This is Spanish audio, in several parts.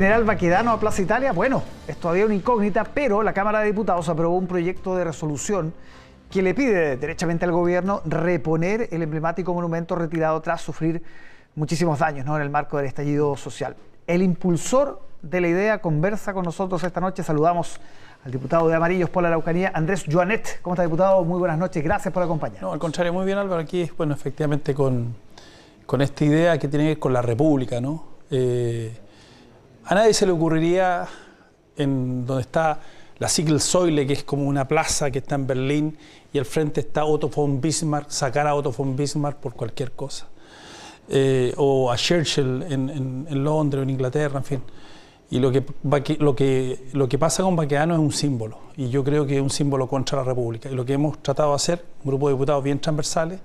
General Baquedano a Plaza Italia, bueno, es todavía una incógnita, pero la Cámara de Diputados aprobó un proyecto de resolución que le pide derechamente al gobierno reponer el emblemático monumento retirado tras sufrir muchísimos daños, ¿no?, en el marco del estallido social. El impulsor de la idea conversa con nosotros esta noche. Saludamos al diputado de Amarillos por la Araucanía, Andrés Joanet. ¿Cómo está, diputado? Muy buenas noches, gracias por acompañarnos. No, al contrario, muy bien, Álvaro. Aquí, bueno, efectivamente con esta idea que tiene que ver con la República, ¿no? A nadie se le ocurriría, en donde está la Siegelsäule, que es como una plaza que está en Berlín, y al frente está Otto von Bismarck, sacar a Otto von Bismarck por cualquier cosa. O a Churchill en Londres o en Inglaterra, en fin. Y lo que pasa con Baquedano es un símbolo, y yo creo que es un símbolo contra la República. Y lo que hemos tratado de hacer, un grupo de diputados bien transversales,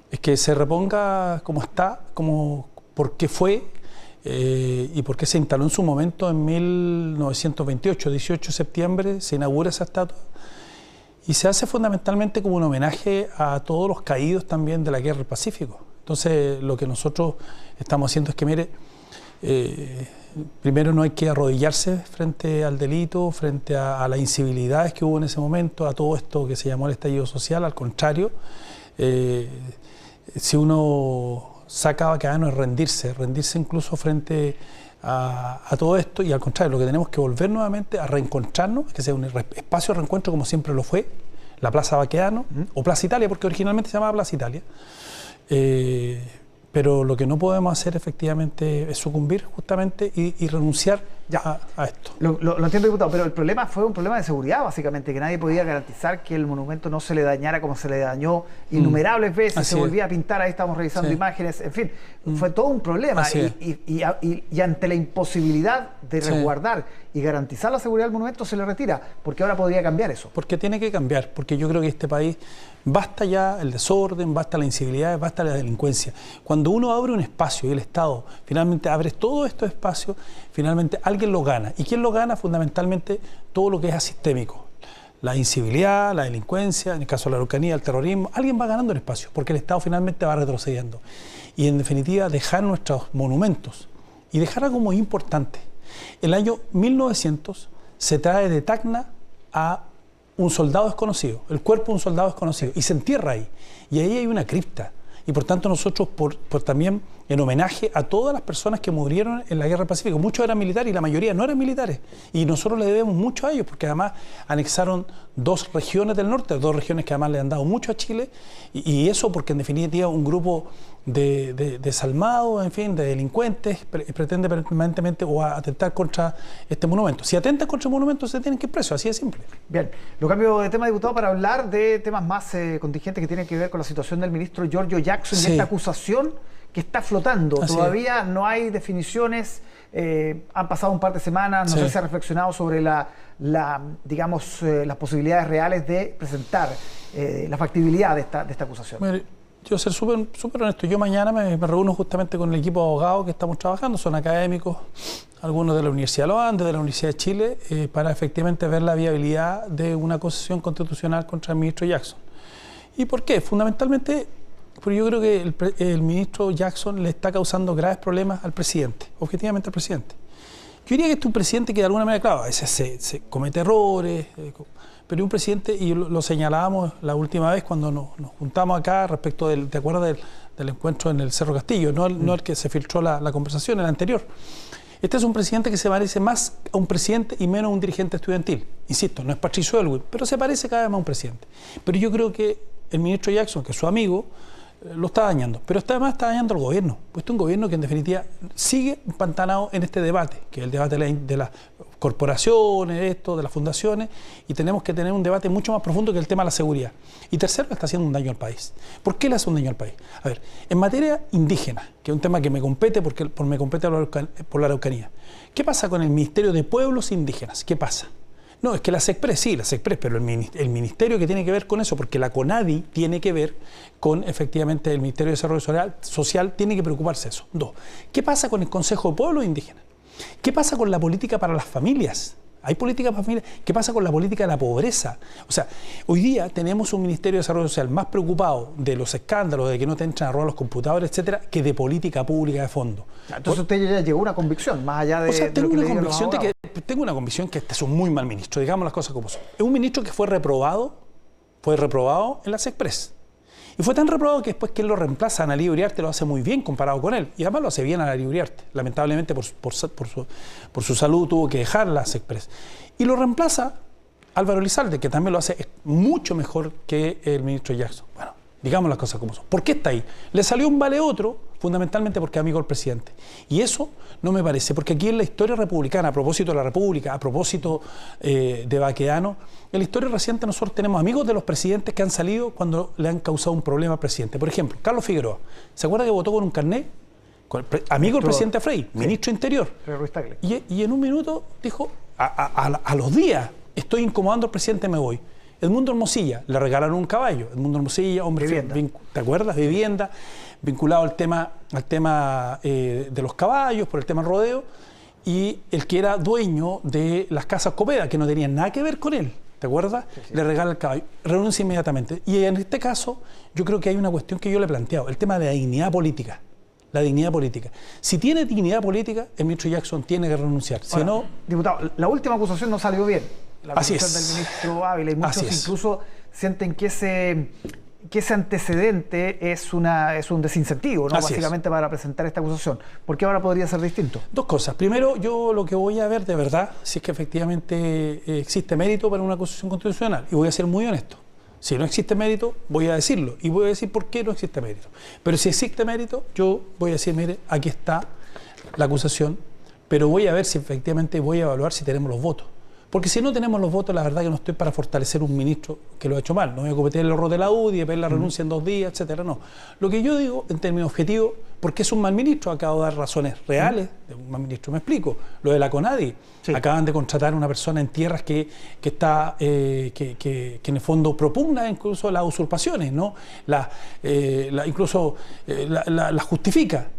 es que se reponga como está, como por qué fue, y por qué se instaló en su momento en 1928, 18 de septiembre, se inaugura esa estatua, y se hace fundamentalmente como un homenaje a todos los caídos también de la guerra del Pacífico. Entonces, lo que nosotros estamos haciendo es que, mire, primero no hay que arrodillarse frente al delito, frente a las incivilidades que hubo en ese momento, a todo esto que se llamó el estallido social. Al contrario, si uno saca a Baquedano es rendirse incluso frente a todo esto, y al contrario, lo que tenemos que volver nuevamente a reencontrarnos, que sea un espacio de reencuentro como siempre lo fue, la Plaza Baquedano, o Plaza Italia, porque originalmente se llamaba Plaza Italia. Pero lo que no podemos hacer efectivamente es sucumbir justamente y renunciar a esto. Lo entiendo, diputado, pero el problema fue un problema de seguridad, básicamente, que nadie podía garantizar que el monumento no se le dañara como se le dañó innumerables veces. Así se volvía a pintar, ahí estamos revisando imágenes, en fin, fue todo un problema. Y ante la imposibilidad de resguardar y garantizar la seguridad del monumento, se le retira, porque ahora podría cambiar eso. Porque tiene que cambiar, porque yo creo que este país, basta ya el desorden, basta la incivilidad, basta la delincuencia. Cuando uno abre un espacio y el Estado finalmente abre todos estos espacios, finalmente alguien lo gana. ¿Y quién lo gana? Fundamentalmente todo lo que es asistémico. La incivilidad, la delincuencia, en el caso de la Araucanía, el terrorismo, alguien va ganando el espacio, porque el Estado finalmente va retrocediendo. Y en definitiva, dejar nuestros monumentos, y dejar algo muy importante. El año 1900 se trae de Tacna a un soldado desconocido, el cuerpo de un soldado desconocido, y se entierra ahí. Y ahí hay una cripta. Y por tanto nosotros, por también en homenaje a todas las personas que murieron en la Guerra del Pacífico, muchos eran militares y la mayoría no eran militares. Y nosotros le debemos mucho a ellos, porque además anexaron dos regiones del norte, dos regiones que además le han dado mucho a Chile, y eso porque en definitiva un grupo de desalmados, en fin, de delincuentes, pretende permanentemente o atentar contra este monumento. Si atentan contra el monumento, se tienen que ir presos, así de simple. Bien, lo cambio de tema, diputado, para hablar de temas más contingentes que tienen que ver con la situación del ministro Giorgio Jackson y esta acusación que está flotando. Todavía no hay definiciones, han pasado un par de semanas, no sé si ha reflexionado sobre digamos, las posibilidades reales de presentar la factibilidad de esta acusación. Mire, yo ser súper honesto, yo mañana me reúno justamente con el equipo de abogados que estamos trabajando, son académicos, algunos de la Universidad de los Andes, de la Universidad de Chile, para efectivamente ver la viabilidad de una acusación constitucional contra el ministro Jackson. ¿Y por qué? Fundamentalmente, porque yo creo que el ministro Jackson le está causando graves problemas al presidente, objetivamente al presidente. Yo diría que este es un presidente que de alguna manera, claro, a veces se comete errores, pero un presidente, y lo señalábamos la última vez cuando nos juntamos acá respecto ¿te acuerdas del encuentro en el Cerro Castillo? No el que se filtró la conversación, el anterior. Este es un presidente que se parece más a un presidente y menos a un dirigente estudiantil. Insisto, no es Patricio Aylwin, pero se parece cada vez más a un presidente. Pero yo creo que el ministro Jackson, que es su amigo, lo está dañando, pero además está dañando al gobierno, pues este es un gobierno que en definitiva sigue empantanado en este debate, que es el debate de las corporaciones, de las fundaciones, y tenemos que tener un debate mucho más profundo que el tema de la seguridad. Y tercero, le está haciendo un daño al país. ¿Por qué le hace un daño al país? A ver, en materia indígena, que es un tema que me compete me compete por la Araucanía, ¿qué pasa con el Ministerio de Pueblos Indígenas? ¿Qué pasa? No, es que la SECPRES, sí, la SECPRES, pero el ministerio que tiene que ver con eso, porque la CONADI tiene que ver con, efectivamente, el Ministerio de Desarrollo Social tiene que preocuparse de eso. Dos, ¿qué pasa con el Consejo de Pueblos Indígenas? ¿Qué pasa con la política para las familias? Hay política para familia. ¿Qué pasa con la política de la pobreza? O sea, hoy día tenemos un Ministerio de Desarrollo Social más preocupado de los escándalos, de que no te entran a robar los computadores, etcétera, que de política pública de fondo. Entonces usted ya llegó a una convicción, más allá de... O sea, tengo de lo una que convicción de que este es un muy mal ministro, digamos las cosas como son. Es un ministro que fue reprobado en las Express. Y fue tan reprobado que después que él lo reemplaza, Analía Uriarte lo hace muy bien comparado con él. Y además lo hace bien Analía Uriarte. Lamentablemente por su salud tuvo que dejar las Express. Y lo reemplaza Álvaro Elizalde, que también lo hace mucho mejor que el ministro Jackson. Bueno, digamos las cosas como son. ¿Por qué está ahí? Le salió un vale otro, fundamentalmente porque es amigo del presidente. Y eso no me parece, porque aquí en la historia republicana, a propósito de la República, a propósito de Baquedano, en la historia reciente nosotros tenemos amigos de los presidentes que han salido cuando le han causado un problema al presidente. Por ejemplo, Carlos Figueroa. ¿Se acuerda que votó con un carnet? Amigo del presidente Frei, ministro Interior. Y en un minuto dijo, a los días, estoy incomodando al presidente, me voy. Edmundo Hermosilla, le regalaron un caballo. Edmundo Hermosilla, hombre, ¿te acuerdas? Vivienda, vinculado al tema de los caballos, por el tema del rodeo, y el que era dueño de las casas Copeda, que no tenían nada que ver con él, ¿te acuerdas? Sí. Le regala el caballo, renuncia inmediatamente. Y en este caso, yo creo que hay una cuestión que yo le he planteado, el tema de la dignidad política. La dignidad política. Si tiene dignidad política, el ministro Jackson tiene que renunciar. Si no... Diputado, la última acusación no salió bien. La acusación del ministro Ávila, y muchos incluso sienten que ese antecedente es un desincentivo, ¿no? Básicamente para presentar esta acusación. ¿Por qué ahora podría ser distinto? Dos cosas. Primero, yo lo que voy a ver de verdad, si es que efectivamente existe mérito para una acusación constitucional, y voy a ser muy honesto. Si no existe mérito, voy a decirlo, y voy a decir por qué no existe mérito. Pero si existe mérito, yo voy a decir, mire, aquí está la acusación, pero voy a ver si efectivamente voy a evaluar si tenemos los votos. Porque si no tenemos los votos, la verdad que no estoy para fortalecer un ministro que lo ha hecho mal. No voy a cometer el error de la UDI, de pedir la renuncia en 2 días, etcétera. No. Lo que yo digo, en términos objetivos, porque es un mal ministro, acabo de dar razones reales de un mal ministro. Me explico. Lo de la CONADI. Sí. Acaban de contratar a una persona en tierras que en el fondo propugna incluso las usurpaciones, ¿no? Incluso las justifica.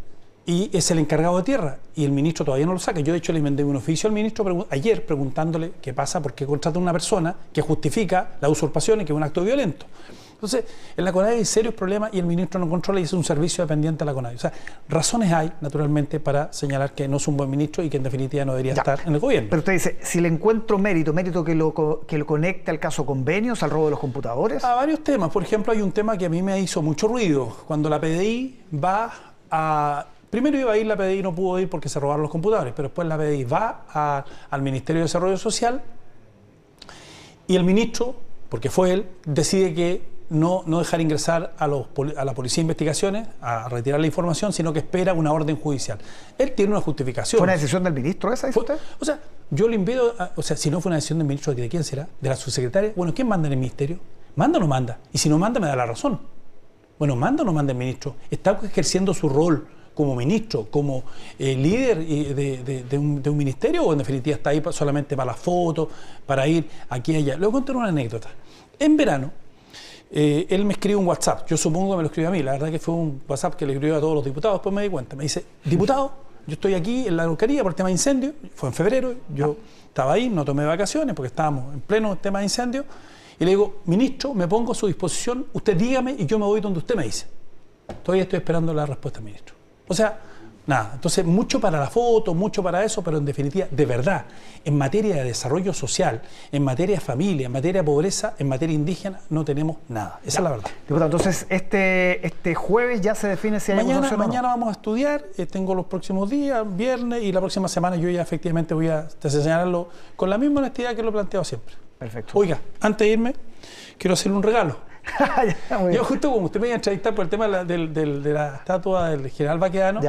Y es el encargado de tierra, y el ministro todavía no lo saca. Yo de hecho le mandé un oficio al ministro ayer preguntándole qué pasa, por qué contrata a una persona que justifica la usurpación y que es un acto violento. Entonces, en la CONADI hay serios problemas y el ministro no controla y es un servicio dependiente de la CONADI. O sea, razones hay, naturalmente, para señalar que no es un buen ministro y que en definitiva no debería estar en el gobierno. Pero usted dice, si le encuentro mérito que lo conecte al caso convenios, al robo de los computadores. A varios temas. Por ejemplo, hay un tema que a mí me hizo mucho ruido. Cuando la PDI va a... Primero iba a ir la PDI y no pudo ir porque se robaron los computadores, pero después la PDI va al Ministerio de Desarrollo Social y el ministro, porque fue él, decide que no dejar ingresar a la Policía de Investigaciones a retirar la información, sino que espera una orden judicial. Él tiene una justificación. ¿Fue una decisión del ministro esa, dice usted? O sea, yo le invito, si no fue una decisión del ministro, ¿de quién será? ¿De la subsecretaria? Bueno, ¿quién manda en el ministerio? ¿Manda o no manda? Y si no manda, me da la razón. Bueno, ¿manda o no manda el ministro? Está ejerciendo su rol como ministro, como líder de un ministerio, o en definitiva está ahí solamente para la foto, para ir aquí y allá. Le voy a contar una anécdota. En verano, él me escribe un WhatsApp, yo supongo que me lo escribió a mí, la verdad que fue un WhatsApp que le escribió a todos los diputados, después me di cuenta, me dice, diputado, yo estoy aquí en la Araucanía por el tema de incendio, fue en febrero, yo estaba ahí, no tomé vacaciones porque estábamos en pleno tema de incendio, y le digo, ministro, me pongo a su disposición, usted dígame y yo me voy donde usted me dice. Todavía estoy esperando la respuesta, ministro. O sea, nada, entonces mucho para la foto, mucho para eso, pero en definitiva, de verdad, en materia de desarrollo social, en materia de familia, en materia de pobreza, en materia indígena, no tenemos nada. Esa es la verdad. Diputado, entonces este jueves ya se define si hay acusación o no. Mañana vamos a estudiar, tengo los próximos días, viernes, y la próxima semana yo ya efectivamente voy a señalarlo con la misma honestidad que lo he planteado siempre. Perfecto. Oiga, antes de irme, quiero hacerle un regalo. Yo justo como usted me iba a entrevistar por el tema de la estatua del general Baquedano,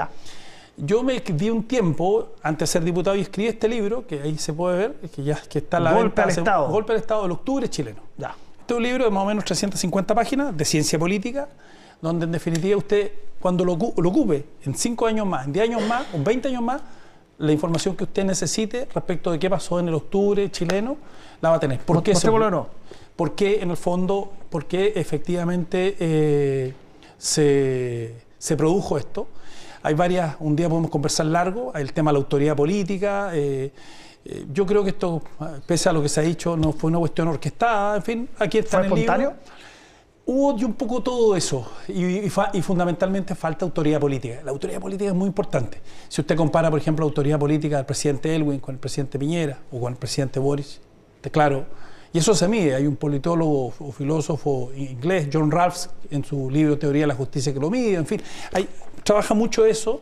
yo me di un tiempo antes de ser diputado y escribí este libro, que ahí se puede ver, que está en la Golpe venta, al Estado. Golpe al Estado del Octubre chileno. Este es un libro de más o menos 350 páginas de ciencia política, donde en definitiva usted, cuando lo ocupe en 5 años más, en 10 años más, o 20 años más, la información que usted necesite respecto de qué pasó en el octubre chileno, la va a tener. ¿Por qué? Porque en el fondo, porque efectivamente se produjo esto. hay varias, un día podemos conversar largo, el tema de la autoridad política. Yo creo que esto, pese a lo que se ha dicho, no fue una cuestión orquestada, en fin, aquí está en el espontáneo? libro. Hubo un poco todo eso y fundamentalmente falta autoridad política. La autoridad política es muy importante. Si usted compara, por ejemplo, la autoridad política del presidente Elwin con el presidente Piñera o con el presidente Boris, claro, y eso se mide. Hay un politólogo o filósofo inglés, John Rawls, en su libro Teoría de la Justicia que lo mide, en fin, trabaja mucho eso.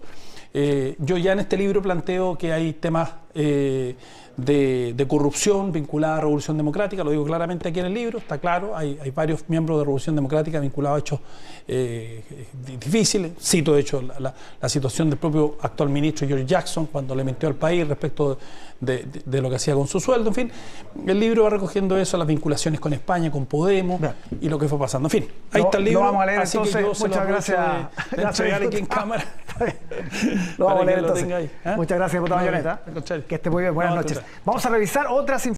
Yo ya en este libro planteo que hay temas de corrupción vinculada a la Revolución Democrática, lo digo claramente aquí en el libro, está claro, hay varios miembros de la Revolución Democrática vinculados a hechos difíciles. Cito, de hecho, la situación del propio actual ministro George Jackson cuando le mintió al país respecto de lo que hacía con su sueldo. En fin, el libro va recogiendo eso, las vinculaciones con España, con Podemos. Bien. Y lo que fue pasando. En fin, ahí está el libro. Lo vamos a leer, así entonces, que yo muchas gracias. De entregar aquí en cámara. Lo vamos a leer entonces. Ahí, ¿eh? Muchas gracias, diputado Bayoneta. Que esté muy bien. Buenas noches. Vamos a revisar otras informaciones.